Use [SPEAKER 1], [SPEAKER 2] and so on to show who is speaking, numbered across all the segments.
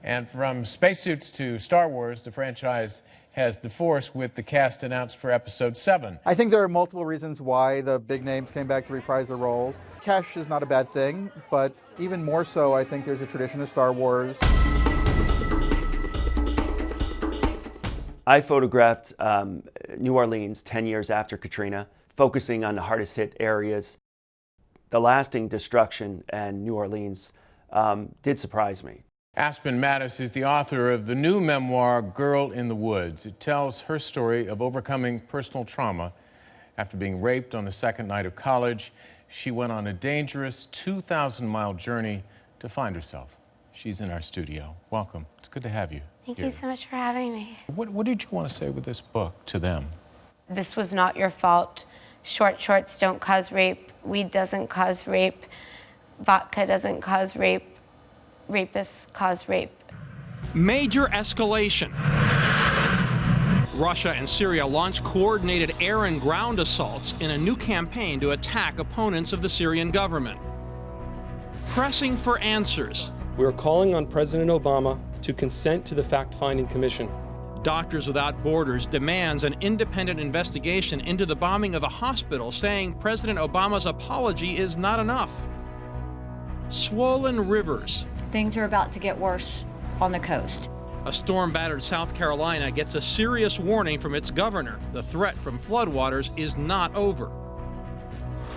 [SPEAKER 1] And from spacesuits to Star Wars, the franchise has the Force with the cast announced for Episode 7.
[SPEAKER 2] I think there are multiple reasons why the big names came back to reprise their roles. Cash is not a bad thing, but even more so, I think there's a tradition of Star Wars.
[SPEAKER 3] I photographed New Orleans 10 years after Katrina, focusing on the hardest hit areas. The lasting destruction in New Orleans did surprise me.
[SPEAKER 1] Aspen Mattis is the author of the new memoir, Girl in the Woods. It tells her story of overcoming personal trauma. After being raped on the second night of college, she went on a dangerous 2,000-mile journey to find herself. She's in our studio. Welcome. It's good to have you.
[SPEAKER 4] Thank you so much for having me.
[SPEAKER 1] What did you want to say with this book to them?
[SPEAKER 4] This was not your fault. Short shorts don't cause rape. Weed doesn't cause rape. Vodka doesn't cause rape. Rapists cause rape.
[SPEAKER 5] Major escalation. Russia and Syria launched coordinated air and ground assaults in a new campaign to attack opponents of the Syrian government. Pressing for answers.
[SPEAKER 6] We are calling on President Obama to consent to the fact-finding commission.
[SPEAKER 5] Doctors Without Borders demands an independent investigation into the bombing of a hospital, saying President Obama's apology is not enough. Swollen rivers.
[SPEAKER 7] Things are about to get worse on the coast.
[SPEAKER 5] A storm-battered South Carolina gets a serious warning from its governor. The threat from floodwaters is not over.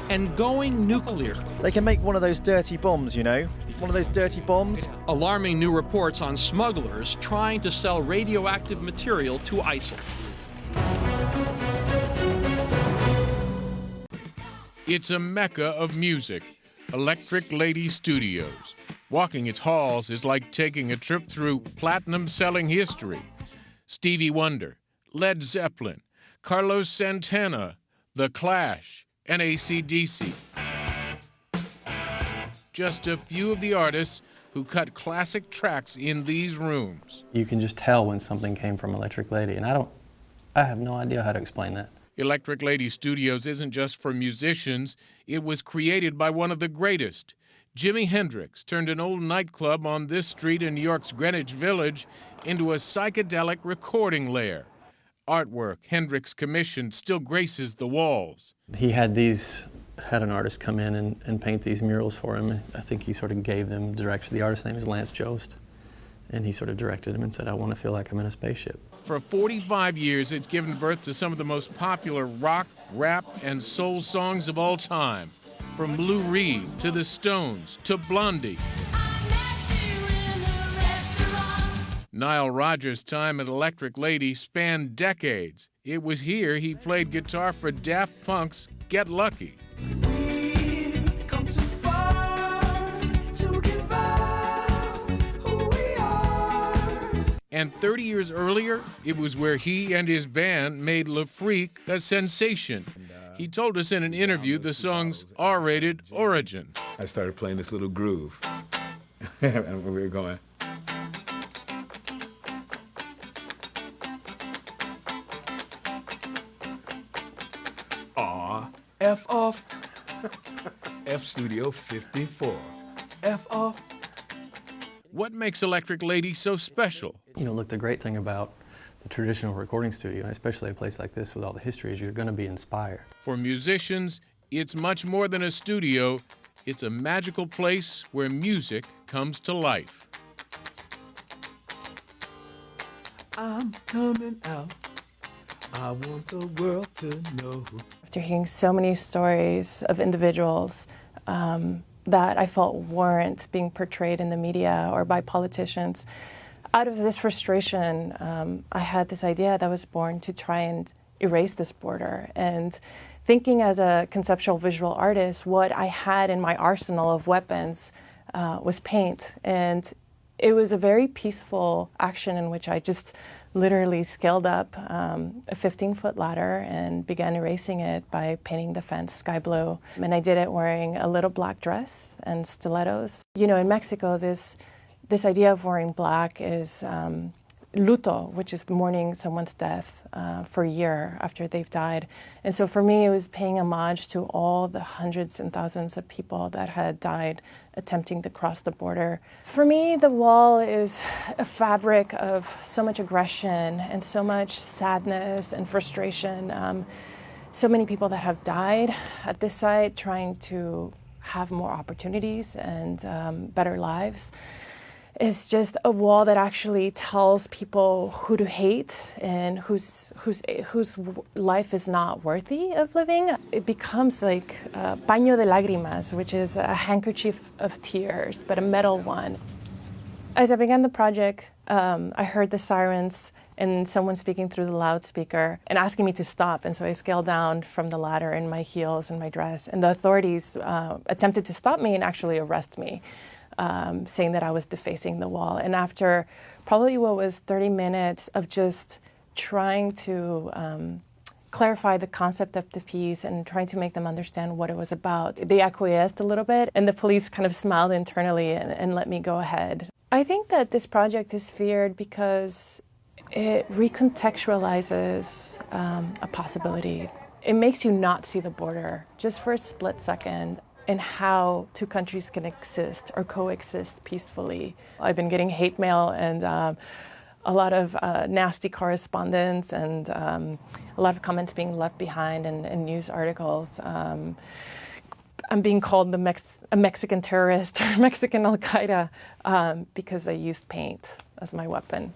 [SPEAKER 5] And going nuclear.
[SPEAKER 8] They can make one of those dirty bombs, you know? One of those dirty bombs.
[SPEAKER 5] Alarming new reports on smugglers trying to sell radioactive material to ISIL.
[SPEAKER 1] It's a mecca of music, Electric Lady Studios. Walking its halls is like taking a trip through platinum-selling history. Stevie Wonder, Led Zeppelin, Carlos Santana, The Clash, and AC/DC. Just a few of the artists who cut classic tracks in these rooms.
[SPEAKER 9] You can just tell when something came from Electric Lady, and I have no idea how to explain that.
[SPEAKER 1] Electric Lady Studios isn't just for musicians. It was created by one of the greatest. Jimi Hendrix turned an old nightclub on this street in New York's Greenwich Village into a psychedelic recording lair. Artwork Hendrix commissioned still graces the walls.
[SPEAKER 9] He had an artist come in and paint these murals for him. I think he sort of gave them direction. The artist's name is Lance Jost, and he sort of directed him and said, I want to feel like I'm in a spaceship.
[SPEAKER 1] For 45 years, it's given birth to some of the most popular rock, rap, and soul songs of all time. From Lou Reed to the Stones to Blondie. Nile Rodgers' time at Electric Lady spanned decades. It was here he played guitar for Daft Punk's Get Lucky.
[SPEAKER 10] We've come too far to give up who we are.
[SPEAKER 1] And 30 years earlier, it was where he and his band made Le Freak a sensation. He told us in an interview the song's R-rated origin.
[SPEAKER 11] I started playing this little groove, and we were going. F off. F Studio 54. F off.
[SPEAKER 1] What makes Electric Lady so special?
[SPEAKER 9] You know, look, the great thing about the traditional recording studio, and especially a place like this with all the history, is you're going to be inspired.
[SPEAKER 1] For musicians, it's much more than a studio. It's a magical place where music comes to life.
[SPEAKER 11] I'm coming out. I want the world to know.
[SPEAKER 12] After hearing so many stories of individuals that I felt weren't being portrayed in the media or by politicians, out of this frustration, I had this idea that was born to try and erase this border. And thinking as a conceptual visual artist, what I had in my arsenal of weapons was paint. And it was a very peaceful action in which I just literally scaled up a 15-foot ladder and began erasing it by painting the fence sky blue. And I did it wearing a little black dress and stilettos. You know, in Mexico, this idea of wearing black is luto, which is mourning someone's death for a year after they've died. And so for me, it was paying homage to all the hundreds and thousands of people that had died attempting to cross the border. For me, the wall is a fabric of so much aggression and so much sadness and frustration. So many people that have died at this site trying to have more opportunities and better lives. It's just a wall that actually tells people who to hate and whose life is not worthy of living. It becomes like a paño de lágrimas, which is a handkerchief of tears, but a metal one. As I began the project, I heard the sirens and someone speaking through the loudspeaker and asking me to stop. And so I scaled down from the ladder in my heels and my dress. And the authorities attempted to stop me and actually arrest me, saying that I was defacing the wall. And after probably what was 30 minutes of just trying to clarify the concept of the piece and trying to make them understand what it was about, they acquiesced a little bit, and the police kind of smiled internally and let me go ahead. I think that this project is feared because it recontextualizes a possibility. It makes you not see the border just for a split second and how two countries can exist or coexist peacefully. I've been getting hate mail and a lot of nasty correspondence and a lot of comments being left behind in news articles. I'm being called a Mexican terrorist or Mexican Al-Qaeda because I used paint as my weapon.